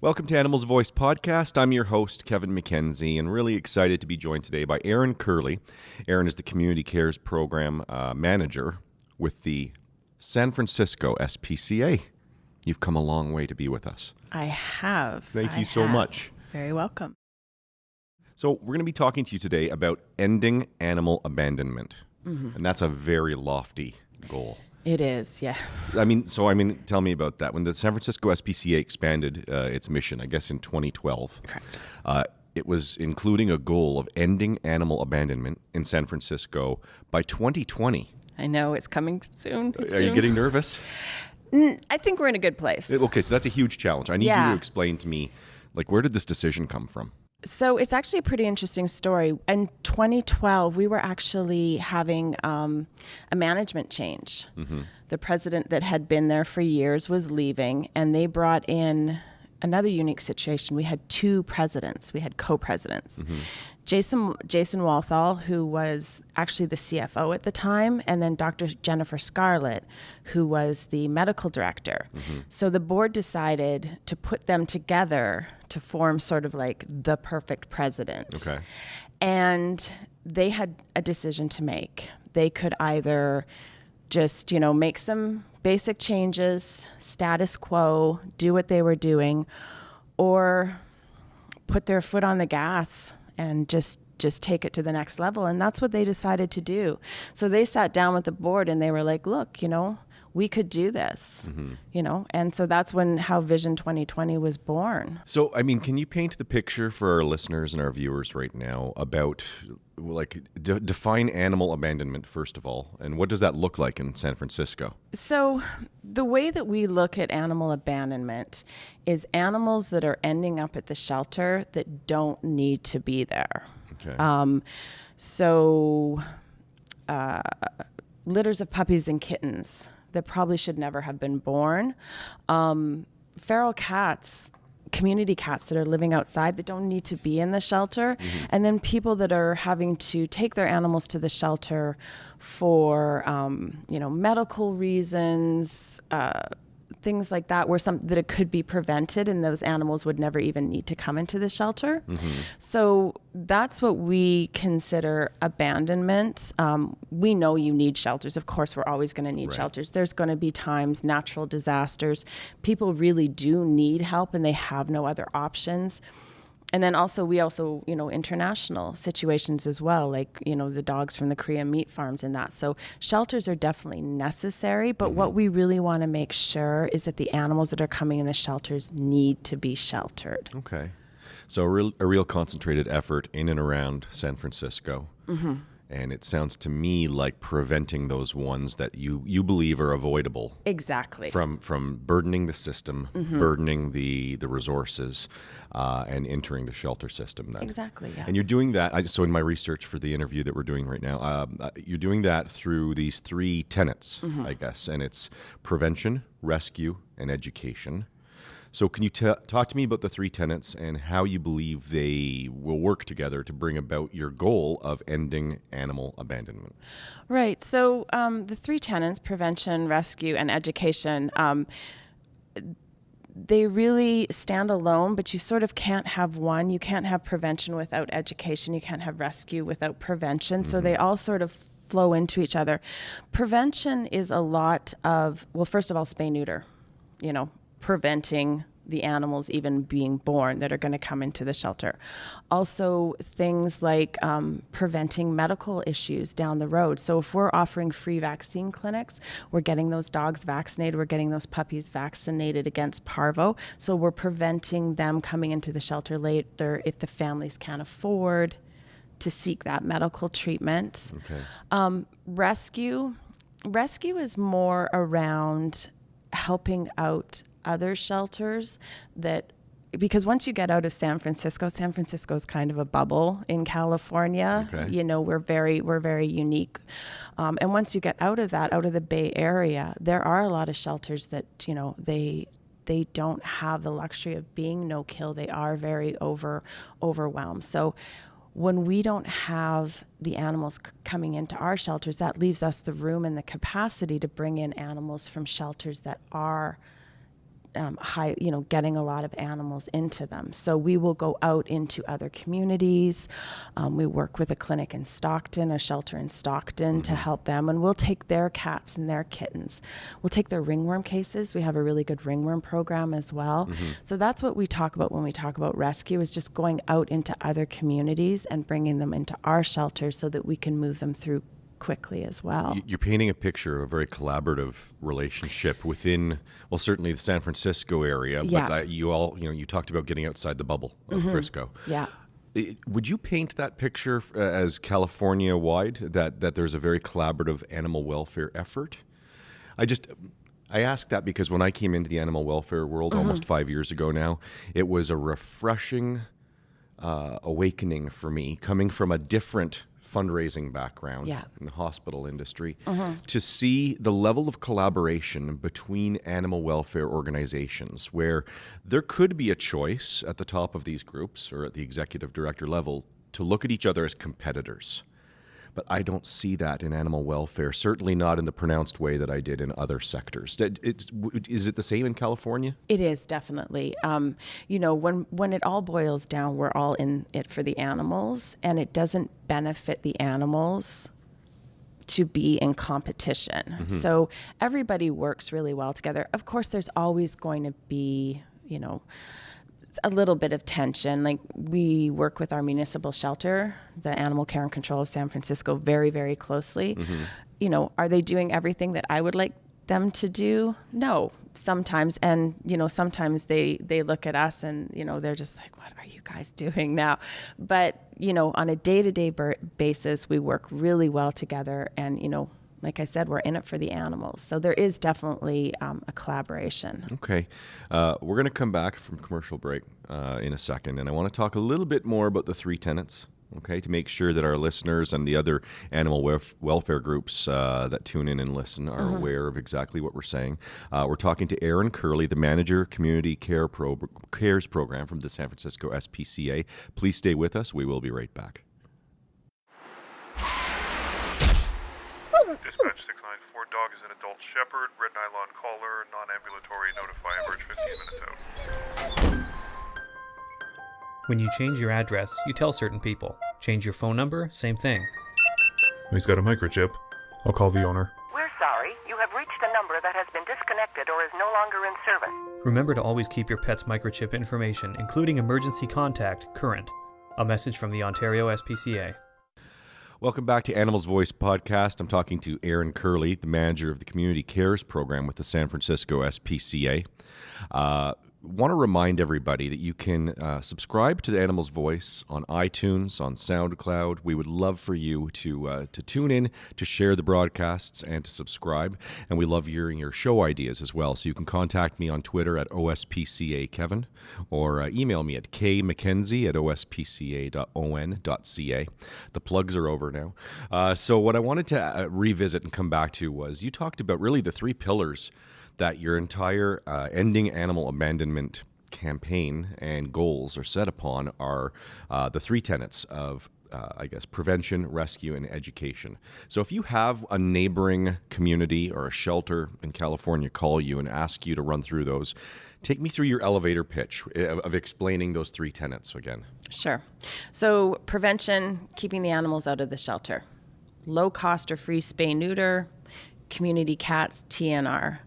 Welcome to Animals Voice Podcast. I'm your host, Kevin McKenzie, and really excited to be joined today by Aaron Curley. Aaron is the Community Cares Program Manager with the San Francisco SPCA. You've come a long way to be with us. I have. Thank you so much. Very welcome. So we're going to be talking to you today about ending animal abandonment. And that's a very lofty goal. It is, yes. Tell me about that. When the San Francisco SPCA expanded its mission, I guess in 2012, Correct. It was including a goal of ending animal abandonment in San Francisco by 2020. I know, it's coming soon. Are you getting nervous? I think we're in a good place. Okay, so that's a huge challenge. I need you to explain to me, where did this decision come from? So it's actually a pretty interesting story. In 2012, we were actually having a management change. The president that had been there for years was leaving, and they brought in another unique situation. We had two presidents. We had co-presidents. Jason Walthall, who was actually the CFO at the time, and then Dr. Jennifer Scarlett, who was the medical director. So the board decided to put them together to form sort of like the perfect president. Okay. And they had a decision to make. They could either just, make some basic changes, status quo, do what they were doing, or put their foot on the gas and just take it to the next level. And that's what they decided to do. So they sat down with the board and they were like, look, we could do this, and so that's how Vision 2020 was born. So, can you paint the picture for our listeners and our viewers right now about, define animal abandonment, first of all, and what does that look like in San Francisco? So the way that we look at animal abandonment is animals that are ending up at the shelter that don't need to be there. Okay. Litters of puppies and kittens that probably should never have been born. Feral cats, community cats that are living outside that don't need to be in the shelter. And then people that are having to take their animals to the shelter for, medical reasons, things like that, that it could be prevented and those animals would never even need to come into the shelter. So that's what we consider abandonment. We know you need shelters. Of course, we're always going to need shelters. There's going to be times, natural disasters, people really do need help and they have no other options. And then we also, international situations as well, the dogs from the Korean meat farms and that. So shelters are definitely necessary, but what we really want to make sure is that the animals that are coming in the shelters need to be sheltered. Okay. So a real concentrated effort in and around San Francisco. And it sounds to me like preventing those ones that you believe are avoidable. Exactly. From burdening the system, burdening the resources, and entering the shelter system then. Exactly, yeah. And you're doing that, so in my research for the interview that we're doing right now, you're doing that through these three tenets, I guess, and it's prevention, rescue, and education. So can you talk to me about the three tenets and how you believe they will work together to bring about your goal of ending animal abandonment? Right. So the three tenets, prevention, rescue, and education, they really stand alone, but you sort of can't have one. You can't have prevention without education. You can't have rescue without prevention. So they all sort of flow into each other. Prevention is a lot of, well, first of all, spay-neuter, preventing the animals even being born that are going to come into the shelter. Also, things like preventing medical issues down the road. So if we're offering free vaccine clinics, we're getting those dogs vaccinated, we're getting those puppies vaccinated against parvo. So we're preventing them coming into the shelter later if the families can't afford to seek that medical treatment. Okay. Rescue is more around helping out other shelters because once you get out of San Francisco is kind of a bubble in California. Okay. We're very unique. And once you get out of the Bay Area, there are a lot of shelters that, they don't have the luxury of being no-kill. They are very overwhelmed. So when we don't have the animals coming into our shelters, that leaves us the room and the capacity to bring in animals from shelters that are getting a lot of animals into them. So we will go out into other communities. We work with a clinic in Stockton, a shelter in Stockton, to help them, and we'll take their cats and their kittens. We'll take their ringworm cases. We have a really good ringworm program as well. So that's what we talk about when we talk about rescue, is just going out into other communities and bringing them into our shelters so that we can move them through quickly as well. You're painting a picture of a very collaborative relationship within, well, certainly the San Francisco area, but you talked about getting outside the bubble of Frisco. Yeah. Would you paint that picture as California-wide, that there's a very collaborative animal welfare effort? I ask that because when I came into the animal welfare world almost 5 years ago now, it was a refreshing awakening for me, coming from a different fundraising background in the hospital industry, to see the level of collaboration between animal welfare organizations, where there could be a choice at the top of these groups or at the executive director level to look at each other as competitors. But I don't see that in animal welfare, certainly not in the pronounced way that I did in other sectors. Is it the same in California? It is, definitely. When it all boils down, we're all in it for the animals, and it doesn't benefit the animals to be in competition. So everybody works really well together. Of course, there's always going to be, a little bit of tension. Like, we work with our municipal shelter, the Animal Care and Control of San Francisco, very, very closely. Are they doing everything that I would like them to do? No, sometimes. And, sometimes they look at us and, they're just like, what are you guys doing now? But, on a day-to-day basis, we work really well together. And, like I said, we're in it for the animals. So there is definitely a collaboration. Okay. We're going to come back from commercial break in a second, and I want to talk a little bit more about the 3 tenets, okay, to make sure that our listeners and the other animal welfare groups that tune in and listen are aware of exactly what we're saying. We're talking to Erin Curley, the manager, Community Cares Program from the San Francisco SPCA. Please stay with us. We will be right back. Dispatch 694, dog is an adult shepherd, red nylon collar, non-ambulatory, notify emerge 15 minutes out. When you change your address, you tell certain people. Change your phone number, same thing. He's got a microchip. I'll call the owner. We're sorry. You have reached a number that has been disconnected or is no longer in service. Remember to always keep your pet's microchip information, including emergency contact, current. A message from the Ontario SPCA. Welcome back to Animals Voice Podcast. I'm talking to Erin Curley, the manager of the Community Cares Program with the San Francisco SPCA. Want to remind everybody that you can subscribe to the Animals Voice on iTunes, on SoundCloud. We would love for you to tune in, to share the broadcasts, and to subscribe. And we love hearing your show ideas as well. So you can contact me on Twitter at OSPCAKevin, or email me at kmckenzie@ospca.on.ca. The plugs are over now. So what I wanted to revisit and come back to was, you talked about really the 3 pillars that your entire ending animal abandonment campaign and goals are set upon are the 3 tenets of, prevention, rescue, and education. So if you have a neighboring community or a shelter in California call you and ask you to run through those, take me through your elevator pitch of explaining those 3 tenets again. Sure. So prevention, keeping the animals out of the shelter. Low cost or free spay-neuter, community cats, TNR.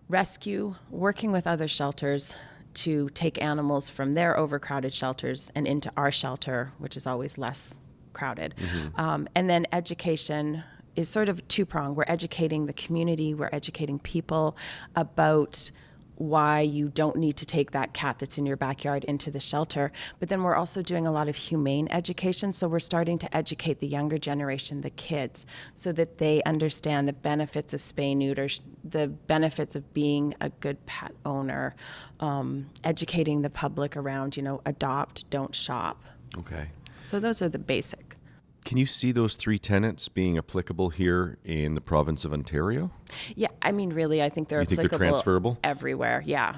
Rescue, working with other shelters to take animals from their overcrowded shelters and into our shelter, which is always less crowded. And then education is sort of 2-pronged. We're educating the community, we're educating people about why you don't need to take that cat that's in your backyard into the shelter. But then we're also doing a lot of humane education. So we're starting to educate the younger generation, the kids, so that they understand the benefits of spay neuter, the benefits of being a good pet owner, educating the public around, adopt, don't shop. Okay. So those are the basic. Can you see those 3 tenets being applicable here in the province of Ontario? Yeah, really, I think they're applicable. They're transferable? Everywhere, yeah.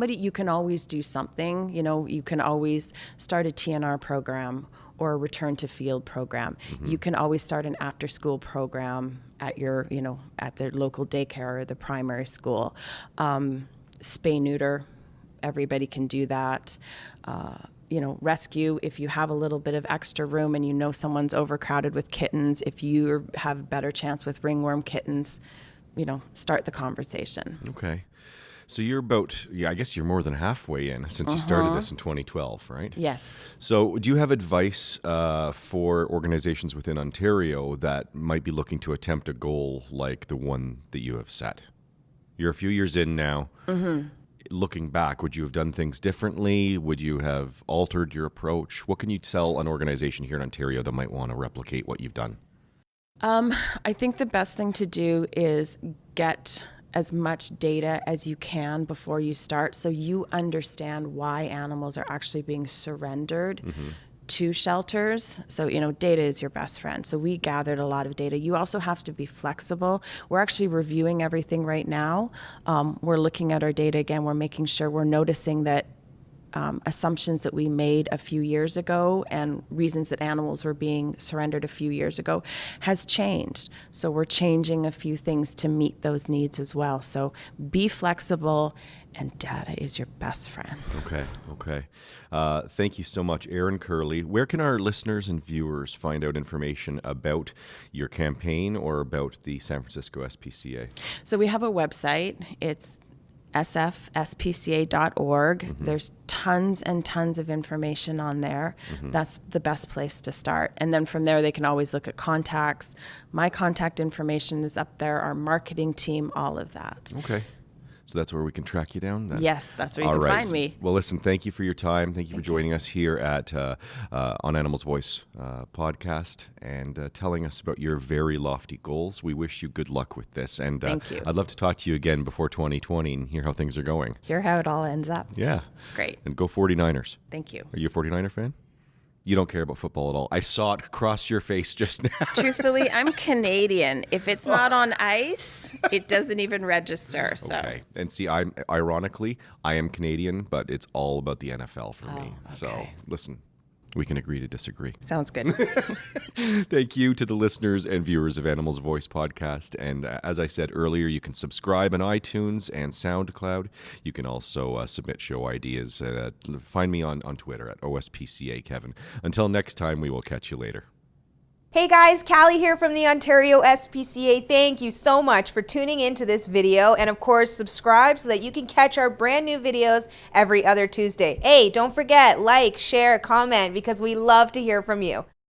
You can always do something, you can always start a TNR program or a return to field program. You can always start an after school program at your, at the local daycare or the primary school. spay neuter, everybody can do that. Rescue, if you have a little bit of extra room and you know someone's overcrowded with kittens, if you have better chance with ringworm kittens, start the conversation. Okay. So you're about, I guess you're more than halfway in since you started this in 2012, right? Yes. So do you have advice for organizations within Ontario that might be looking to attempt a goal like the one that you have set? You're a few years in now. Looking back, would you have done things differently? Would you have altered your approach? What can you tell an organization here in Ontario that might want to replicate what you've done? I think the best thing to do is get as much data as you can before you start, so you understand why animals are actually being surrendered to shelters. So, data is your best friend. So we gathered a lot of data. You also have to be flexible. We're actually reviewing everything right now. We're looking at our data again. We're making sure we're noticing that assumptions that we made a few years ago and reasons that animals were being surrendered a few years ago has changed. So we're changing a few things to meet those needs as well. So be flexible, and data is your best friend. Okay. Thank you so much, Erin Curley. Where can our listeners and viewers find out information about your campaign or about the San Francisco SPCA? So we have a website. It's sfspca.org. There's tons and tons of information on there. That's the best place to start. And then from there, they can always look at contacts. My contact information is up there, our marketing team, all of that. Okay. So that's where we can track you down then? Yes, that's where you can find me. Well, listen, thank you for your time. Thank you for joining us here at On Animals Voice podcast and telling us about your very lofty goals. We wish you good luck with this. And Thank you. I'd love to talk to you again before 2020 and hear how things are going. Hear how it all ends up. Yeah. Great. And go 49ers. Thank you. Are you a 49er fan? You don't care about football at all. I saw it cross your face just now. Truthfully, I'm Canadian. If it's not on ice, it doesn't even register. So. Okay. And see, I am Canadian, but it's all about the NFL for me. Okay. So listen, we can agree to disagree. Sounds good. Thank you to the listeners and viewers of Animals Voice podcast. And as I said earlier, you can subscribe on iTunes and SoundCloud. You can also submit show ideas. Find me on Twitter at OSPCA Kevin. Until next time, we will catch you later. Hey guys, Callie here from the Ontario SPCA. Thank you so much for tuning into this video, and of course subscribe so that you can catch our brand new videos every other Tuesday. Hey, don't forget, like, share, comment, because we love to hear from you.